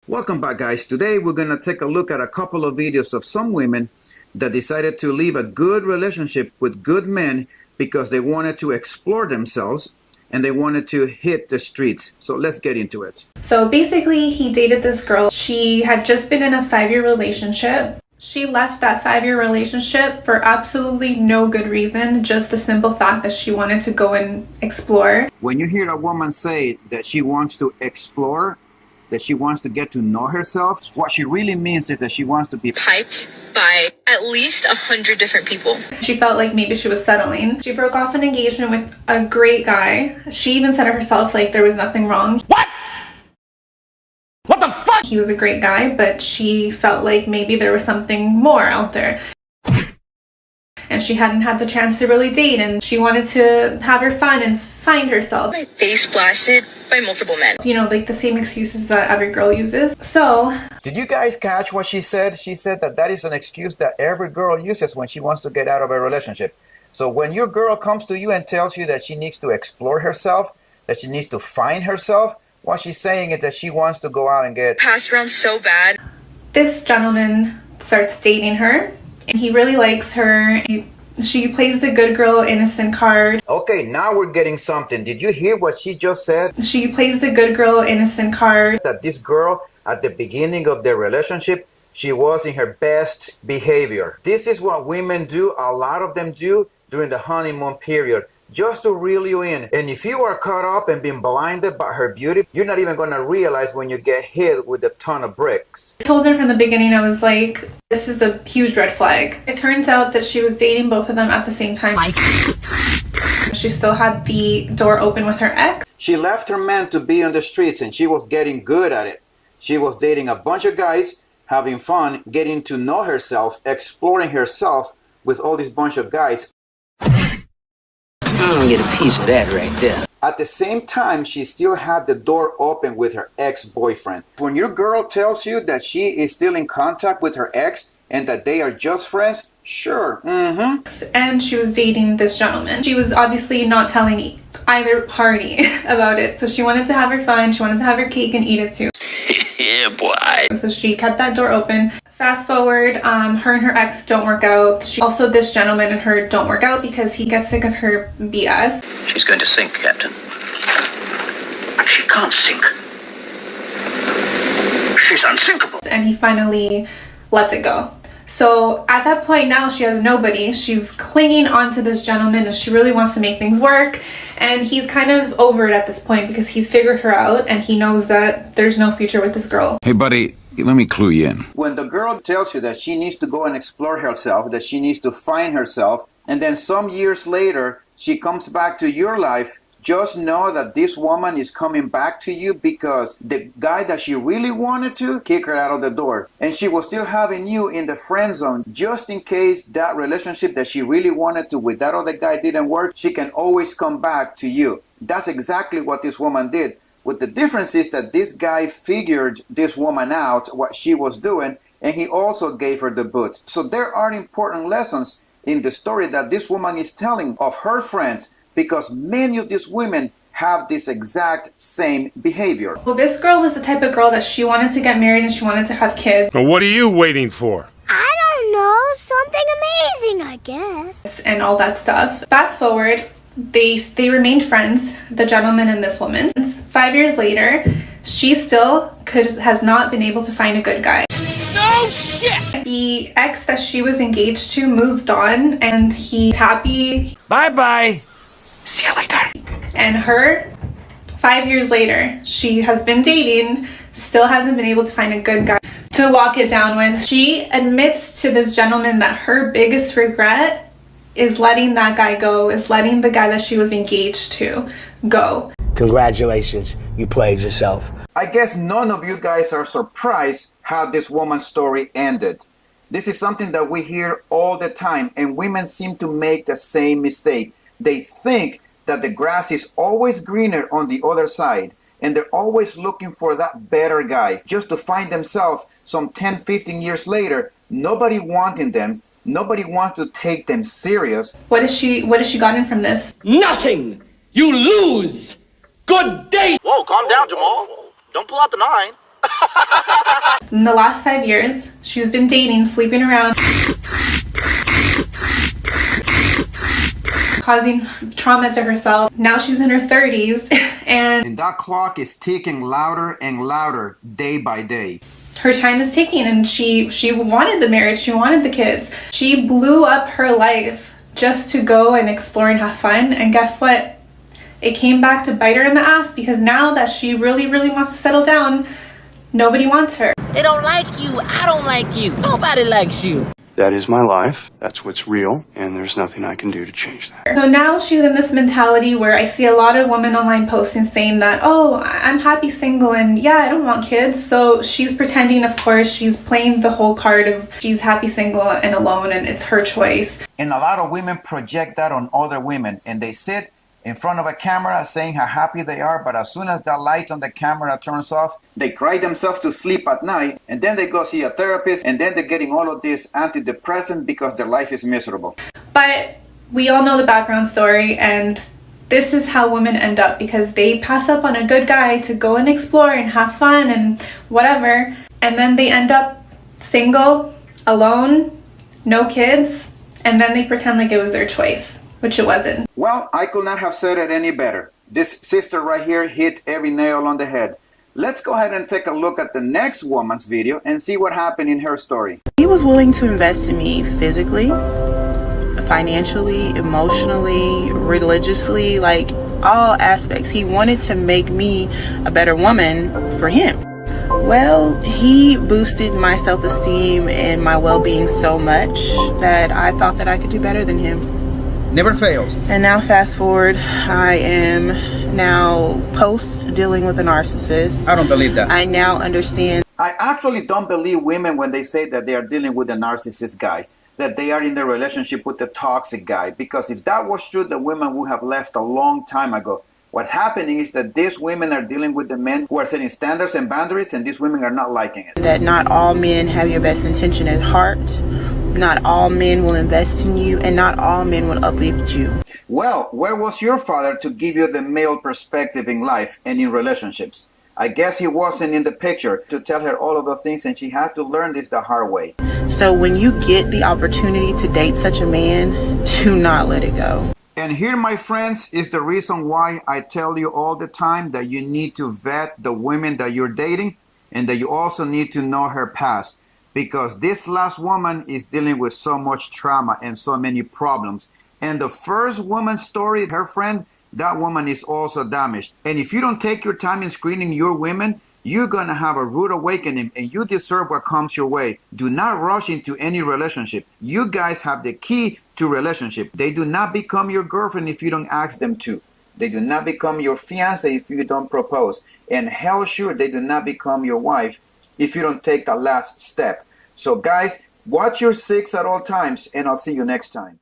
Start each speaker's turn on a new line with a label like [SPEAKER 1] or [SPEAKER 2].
[SPEAKER 1] Welcome back, guys. Today we're going to take a look at a couple of videos of some women that decided to leave a good relationship with good men because they wanted to explore themselves and they wanted to hit the streets. So let's get into it.
[SPEAKER 2] So basically, he dated this girl. She had just been in a 5-year relationship. She left that 5-year relationship for absolutely no good reason, just the simple fact that she wanted to go and explore.
[SPEAKER 1] When you hear a woman say that she wants to explore, that she wants to get to know herself, what she really means is that she wants to be
[SPEAKER 3] hyped by at least 100 different people.
[SPEAKER 2] She felt like maybe she was settling. She broke off an engagement with a great guy. She even said it herself, like there was nothing wrong.
[SPEAKER 4] What the fuck?
[SPEAKER 2] He was a great guy, but she felt like maybe there was something more out there. And she hadn't had the chance to really date, and she wanted to have her fun and find herself.
[SPEAKER 3] My face blasted by multiple men.
[SPEAKER 2] You know, like the same excuses that every girl uses. So,
[SPEAKER 1] Did you guys catch what she said? She said that that is an excuse that every girl uses when she wants to get out of a relationship. So when your girl comes to you and tells you that she needs to explore herself, that she needs to find herself, what she's saying is that she wants to go out and get
[SPEAKER 3] Passed around so bad.
[SPEAKER 2] this gentleman starts dating her, and he really likes her. She plays the good girl innocent card.
[SPEAKER 1] Okay, now we're getting something. Did you hear what she just said?
[SPEAKER 2] She plays the good girl innocent card.
[SPEAKER 1] That this girl, at the beginning of their relationship, she was in her best behavior. This is what women do, a lot of them do during the honeymoon period, just to reel you in. And if you are caught up and being blinded by her beauty, you're not even going to realize when you get hit with a ton of bricks.
[SPEAKER 2] I told her from the beginning, I was like, this is a huge red flag. It turns out that she was dating both of them at the same time. She still had the door open with her ex.
[SPEAKER 1] She left her man to be on the streets and she was getting good at it. She was dating a bunch of guys, having fun, getting to know herself, exploring herself with all this bunch of guys.
[SPEAKER 5] I'm gonna get a piece of that right there.
[SPEAKER 1] At the same time, she still had the door open with her ex-boyfriend. When your girl tells you that she is still in contact with her ex and that they are just friends, sure,
[SPEAKER 2] And she was dating this gentleman. She was obviously not telling either party about it. So she wanted to have her fun. She wanted to have her cake and eat it too.
[SPEAKER 5] Yeah, boy.
[SPEAKER 2] So she kept that door open. Fast forward, her and her ex don't work out. Also, this gentleman and her don't work out because he gets sick of her BS.
[SPEAKER 5] She's going to sink, Captain. She can't sink. She's unsinkable.
[SPEAKER 2] And he finally lets it go. So at that point now she has nobody. She's clinging onto this gentleman and she really wants to make things work. And he's kind of over it at this point because he's figured her out and he knows that there's no future with this girl.
[SPEAKER 6] Hey, buddy, let me clue you in.
[SPEAKER 1] When the girl tells you that she needs to go and explore herself, that she needs to find herself, and then some years later she comes back to your life, just know that this woman is coming back to you because the guy that she really wanted to kick her out of the door. And she was still having you in the friend zone just in case that relationship that she really wanted to with that other guy didn't work. She can always come back to you. That's exactly what this woman did. With the difference is that this guy figured this woman out, what she was doing, and he also gave her the boot. So there are important lessons in the story that this woman is telling of her friends, because many of these women have this exact same behavior.
[SPEAKER 2] Well, this girl was the type of girl that she wanted to get married and she wanted to have kids.
[SPEAKER 4] So what are you waiting for?
[SPEAKER 7] I don't know, something amazing, I guess.
[SPEAKER 2] And all that stuff. Fast forward, they remained friends, the gentleman and this woman. 5 years later, she still has not been able to find a good guy.
[SPEAKER 4] No shit!
[SPEAKER 2] The ex that she was engaged to moved on and he's happy.
[SPEAKER 4] Bye-bye.
[SPEAKER 5] See you later.
[SPEAKER 2] And her, 5 years later, she has been dating, still hasn't been able to find a good guy to walk it down with. She admits to this gentleman that her biggest regret is letting that guy go, is letting the guy that she was engaged to go.
[SPEAKER 8] Congratulations, you played yourself.
[SPEAKER 1] I guess none of you guys are surprised how this woman's story ended. This is something that we hear all the time, and women seem to make the same mistake. They think that the grass is always greener on the other side, and they're always looking for that better guy, just to find themselves some 10, 15 years later, nobody wanting them, nobody wants to take them serious.
[SPEAKER 2] What has she gotten from this?
[SPEAKER 4] Nothing! You lose! Good day!
[SPEAKER 9] Whoa, calm down, Jamal. Don't pull out the 9.
[SPEAKER 2] In the last 5 years, she's been dating, sleeping around, causing trauma to herself. Now she's in her 30s and
[SPEAKER 1] that clock is ticking louder and louder day by day.
[SPEAKER 2] her time is ticking, and she wanted the marriage, she wanted the kids. She blew up her life just to go and explore and have fun, and guess what? It came back to bite her in the ass, because now that she really wants to settle down, nobody wants her.
[SPEAKER 9] They don't like you. I don't like you. Nobody likes you.
[SPEAKER 10] That is my life. That's what's real, and there's nothing I can do to change that.
[SPEAKER 2] So now she's in this mentality where I see a lot of women online posting saying that, oh, I'm happy single, and yeah, I don't want kids. So she's pretending, of course, she's playing the whole card of she's happy single and alone, and it's her choice.
[SPEAKER 1] And a lot of women project that on other women, and they sit in front of a camera saying how happy they are, but as soon as the light on the camera turns off, they cry themselves to sleep at night, and then they go see a therapist, and then they're getting all of this antidepressant because their life is miserable.
[SPEAKER 2] But we all know the background story, and this is how women end up, because they pass up on a good guy to go and explore and have fun and whatever, and then they end up single, alone, no kids, and then they pretend like it was their choice, which it wasn't.
[SPEAKER 1] Well, I could not have said it any better. This sister right here hit every nail on the head. Let's go ahead and take a look at the next woman's video and see what happened in her story.
[SPEAKER 11] He was willing to invest in me physically, financially, emotionally, religiously, like all aspects. He wanted to make me a better woman for him. Well, he boosted my self-esteem and my well-being so much that I thought that I could do better than him.
[SPEAKER 12] Never fails.
[SPEAKER 11] And now fast forward, I am now post dealing with a narcissist.
[SPEAKER 12] I don't believe that.
[SPEAKER 11] I now understand.
[SPEAKER 1] I actually don't believe women when they say that they are dealing with a narcissist guy, that they are in a relationship with a toxic guy, because if that was true, the women would have left a long time ago. What's happening is that these women are dealing with the men who are setting standards and boundaries, and these women are not liking it.
[SPEAKER 11] That not all men have your best intention at heart. Not all men will invest in you, and not all men will uplift you.
[SPEAKER 1] Well, where was your father to give you the male perspective in life and in relationships? I guess he wasn't in the picture to tell her all of those things, and she had to learn this the hard way.
[SPEAKER 11] So when you get the opportunity to date such a man, do not let it go.
[SPEAKER 1] And here, my friends, is the reason why I tell you all the time that you need to vet the women that you're dating, and that you also need to know her past. Because this last woman is dealing with so much trauma and so many problems. And the first woman's story, her friend, that woman is also damaged. And if you don't take your time in screening your women, you're going to have a rude awakening, and you deserve what comes your way. Do not rush into any relationship. You guys have the key to relationship. They do not become your girlfriend if you don't ask them to. They do not become your fiancé if you don't propose. And hell sure, they do not become your wife if you don't take the last step. So guys, watch your six at all times, and I'll see you next time.